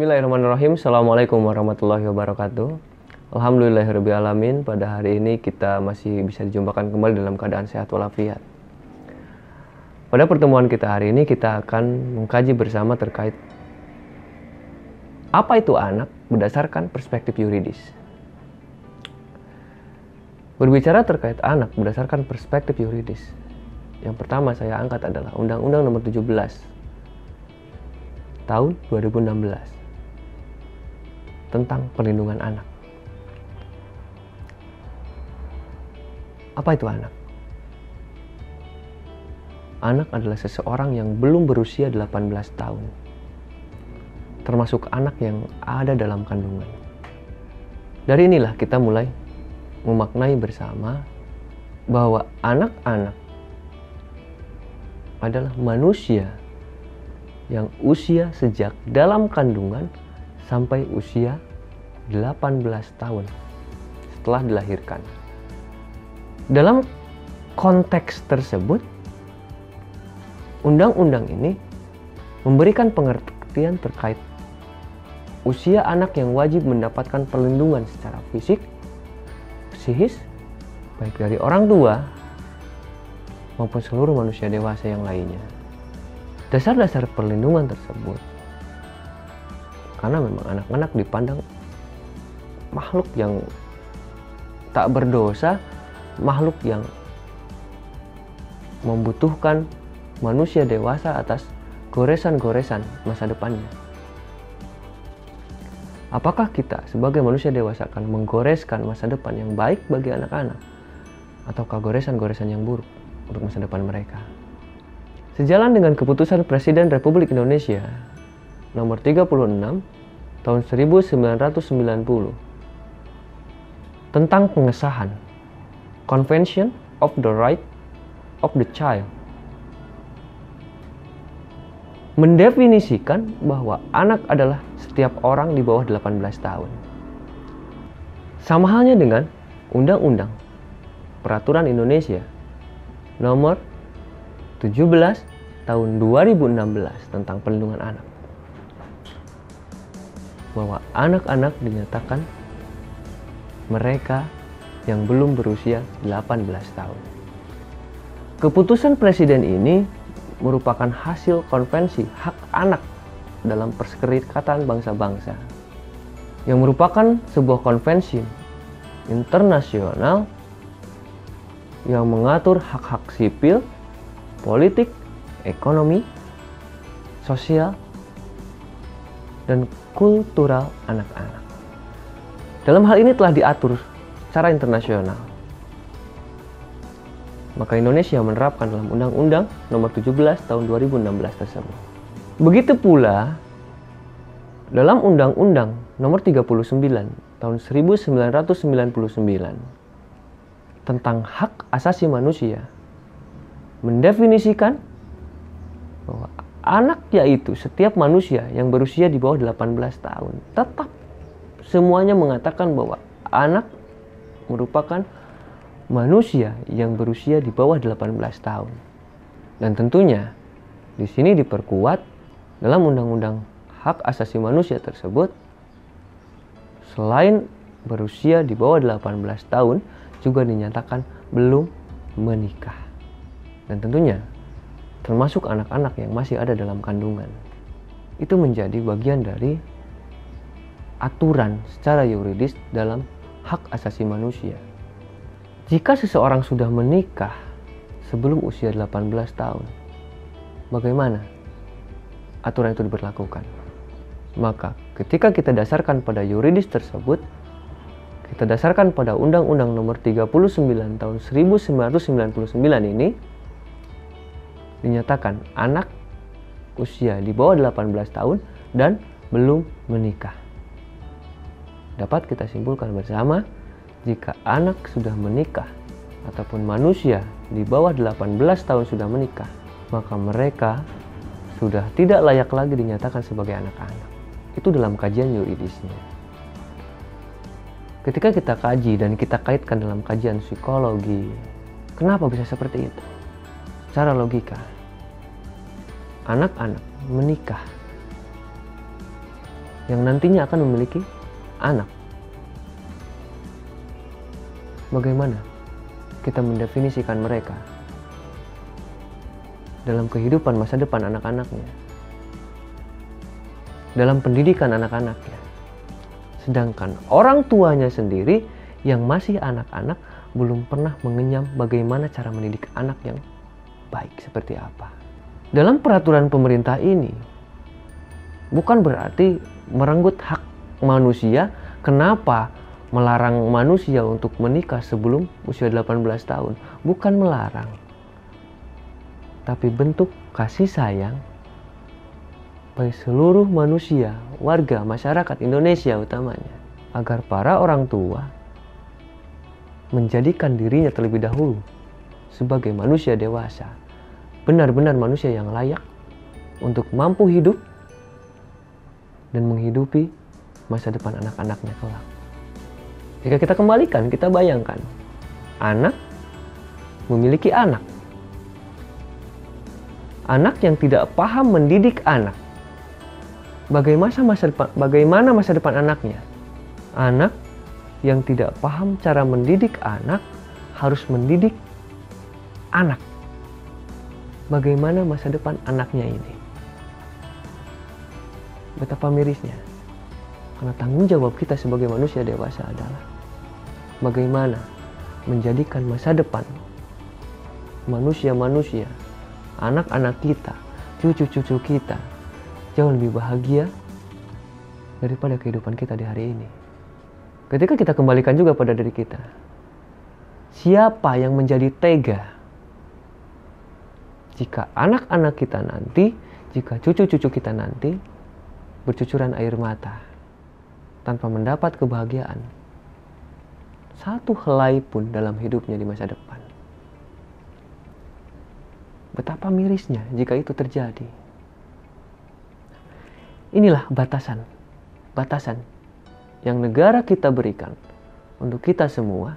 Bismillahirrahmanirrahim. Assalamualaikum warahmatullahi wabarakatuh. Alhamdulillahirrabbilalamin. Pada hari ini kita masih bisa dijumpakan kembali dalam keadaan sehat walafiat. Pada pertemuan kita hari ini kita akan mengkaji bersama terkait apa itu anak berdasarkan perspektif yuridis. Berbicara terkait anak berdasarkan perspektif yuridis, yang pertama saya angkat adalah Undang-Undang Nomor 17 tahun 2016 tentang perlindungan anak. Apa itu anak? Anak adalah seseorang yang belum berusia 18 tahun, termasuk anak yang ada dalam kandungan. Dari inilah kita mulai memaknai bersama bahwa anak-anak adalah manusia yang usia sejak dalam kandungan sampai usia 18 tahun setelah dilahirkan. Dalam konteks tersebut, undang-undang ini memberikan pengertian terkait usia anak yang wajib mendapatkan perlindungan secara fisik, psikis, baik dari orang tua maupun seluruh manusia dewasa yang lainnya. Dasar-dasar perlindungan tersebut, karena memang anak-anak dipandang makhluk yang tak berdosa, makhluk yang membutuhkan manusia dewasa atas goresan-goresan masa depannya. Apakah kita sebagai manusia dewasa akan menggoreskan masa depan yang baik bagi anak-anak, ataukah goresan-goresan yang buruk untuk masa depan mereka? Sejalan dengan keputusan Presiden Republik Indonesia Nomor 36 tahun 1990 tentang pengesahan Convention of the Right of the Child, mendefinisikan bahwa anak adalah setiap orang di bawah 18 tahun. Sama halnya dengan Undang-Undang Peraturan Indonesia Nomor 17 tahun 2016 tentang perlindungan anak, bahwa anak-anak dinyatakan mereka yang belum berusia 18 tahun. Keputusan Presiden ini merupakan hasil konvensi hak anak dalam Perserikatan Bangsa-Bangsa, yang merupakan sebuah konvensi internasional yang mengatur hak-hak sipil, politik, ekonomi, sosial, dan kultural anak-anak. Dalam hal ini telah diatur secara internasional. Maka Indonesia menerapkan dalam Undang-Undang Nomor 17 tahun 2016 tersebut. Begitu pula dalam Undang-Undang Nomor 39 tahun 1999 tentang hak asasi manusia mendefinisikan bahwa anak yaitu setiap manusia yang berusia di bawah 18 tahun. Tetap semuanya mengatakan bahwa anak merupakan manusia yang berusia di bawah 18 tahun. Dan tentunya di sini diperkuat dalam Undang-Undang Hak Asasi Manusia tersebut, selain berusia di bawah 18 tahun juga dinyatakan belum menikah. Dan tentunya termasuk anak-anak yang masih ada dalam kandungan. Itu menjadi bagian dari aturan secara yuridis dalam hak asasi manusia. Jika seseorang sudah menikah sebelum usia 18 tahun, bagaimana aturan itu diberlakukan? Maka ketika kita dasarkan pada yuridis tersebut, kita dasarkan pada Undang-Undang Nomor 39 tahun 1999 ini, dinyatakan anak usia di bawah 18 tahun dan belum menikah. Dapat kita simpulkan bersama, jika anak sudah menikah ataupun manusia di bawah 18 tahun sudah menikah, maka mereka sudah tidak layak lagi dinyatakan sebagai anak-anak. Itu dalam kajian yuridisnya. Ketika kita kaji dan kita kaitkan dalam kajian psikologi, kenapa bisa seperti itu? Secara logika, anak-anak menikah yang nantinya akan memiliki anak. Bagaimana kita mendefinisikan mereka dalam kehidupan masa depan anak-anaknya, dalam pendidikan anak-anaknya. Sedangkan orang tuanya sendiri yang masih anak-anak belum pernah mengenyam bagaimana cara mendidik anak yang baik seperti apa. Dalam peraturan pemerintah ini bukan berarti merenggut hak manusia. Kenapa melarang manusia untuk menikah sebelum usia 18 tahun? Bukan melarang, tapi bentuk kasih sayang bagi seluruh manusia, warga, masyarakat Indonesia utamanya, agar para orang tua menjadikan dirinya terlebih dahulu sebagai manusia dewasa, benar-benar manusia yang layak untuk mampu hidup dan menghidupi masa depan anak-anaknya kelak. Jika kita kembalikan, kita bayangkan anak memiliki anak. Anak yang tidak paham mendidik anak. Bagaimana masa depan anaknya? Anak yang tidak paham cara mendidik anak harus mendidik anak. Bagaimana masa depan anaknya ini? Betapa mirisnya. Karena tanggung jawab kita sebagai manusia dewasa adalah bagaimana menjadikan masa depan manusia-manusia, anak-anak kita, cucu-cucu kita jauh lebih bahagia daripada kehidupan kita di hari ini. Ketika kita kembalikan juga pada diri kita, siapa yang menjadi tega jika anak-anak kita nanti, jika cucu-cucu kita nanti bercucuran air mata tanpa mendapat kebahagiaan satu helai pun dalam hidupnya di masa depan? Betapa mirisnya jika itu terjadi. Inilah batasan yang negara kita berikan untuk kita semua,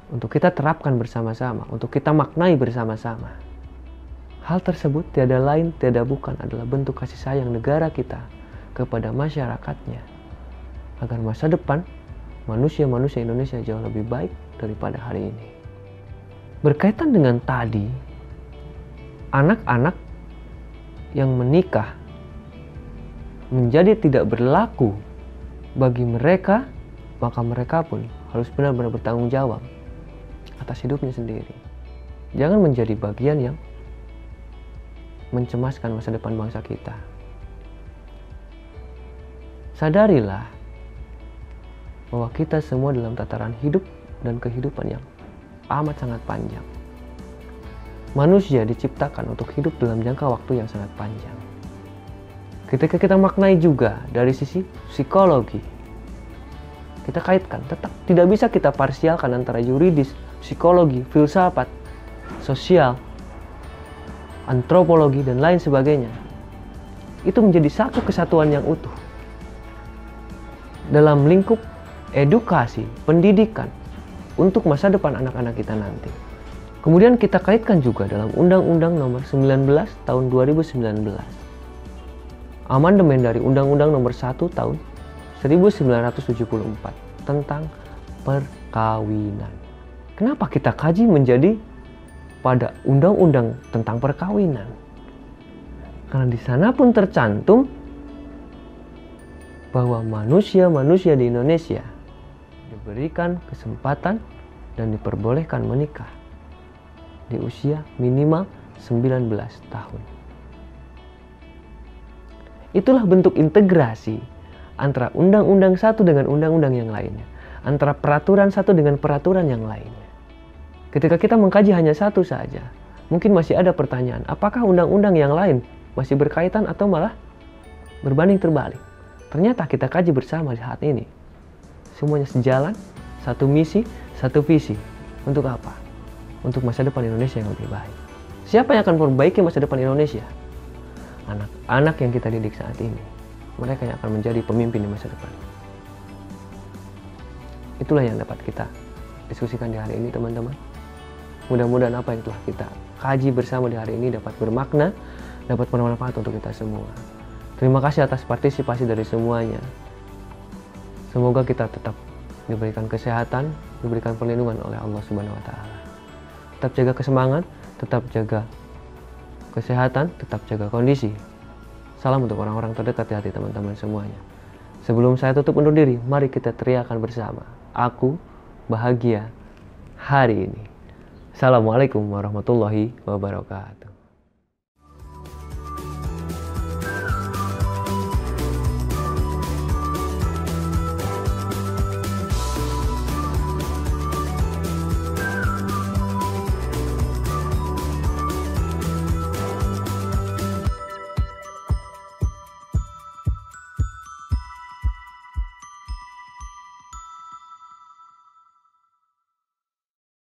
untuk kita terapkan bersama-sama, untuk kita maknai bersama-sama. Hal tersebut tiada lain, tiada bukan adalah bentuk kasih sayang negara kita kepada masyarakatnya, agar masa depan manusia-manusia Indonesia jauh lebih baik daripada hari ini. Berkaitan dengan tadi, anak-anak yang menikah menjadi tidak berlaku bagi mereka, maka mereka pun harus benar-benar bertanggung jawab atas hidupnya sendiri. Jangan menjadi bagian yang mencemaskan masa depan bangsa kita. Sadarilah bahwa kita semua dalam tataran hidup dan kehidupan yang amat sangat panjang. Manusia diciptakan untuk hidup dalam jangka waktu yang sangat panjang. Ketika kita maknai juga dari sisi psikologi, kita kaitkan, tetap tidak bisa kita parsialkan antara yuridis, psikologi, filsafat, sosial, antropologi, dan lain sebagainya. Itu menjadi satu kesatuan yang utuh dalam lingkup edukasi, pendidikan untuk masa depan anak-anak kita nanti. Kemudian kita kaitkan juga dalam Undang-Undang Nomor 19 Tahun 2019. Amandemen dari Undang-Undang Nomor 1 Tahun 1974 tentang perkawinan. Kenapa kita kaji menjadi pada undang-undang tentang perkawinan? Karena di sana pun tercantum bahwa manusia-manusia di Indonesia diberikan kesempatan dan diperbolehkan menikah di usia minimal 19 tahun. Itulah bentuk integrasi antara undang-undang satu dengan undang-undang yang lainnya, antara peraturan satu dengan peraturan yang lainnya. Ketika kita mengkaji hanya satu saja, mungkin masih ada pertanyaan, apakah undang-undang yang lain masih berkaitan atau malah berbanding terbalik? Ternyata kita kaji bersama di saat ini. Semuanya sejalan, satu misi, satu visi. Untuk apa? Untuk masa depan Indonesia yang lebih baik. Siapa yang akan memperbaiki masa depan Indonesia? Anak-anak yang kita didik saat ini. Mereka yang akan menjadi pemimpin di masa depan. Itulah yang dapat kita diskusikan di hari ini, teman-teman. Mudah-mudahan apa yang telah kita kaji bersama di hari ini dapat bermakna, dapat bermanfaat untuk kita semua. Terima kasih atas partisipasi dari semuanya. Semoga kita tetap diberikan kesehatan, diberikan perlindungan oleh Allah Subhanahu wa taala. Tetap jaga kesemangat, tetap jaga kesehatan, tetap jaga kondisi. Salam untuk orang-orang terdekat di hati teman-teman semuanya. Sebelum saya tutup undur diri, mari kita teriakan bersama. Aku bahagia hari ini. Assalamualaikum warahmatullahi wabarakatuh.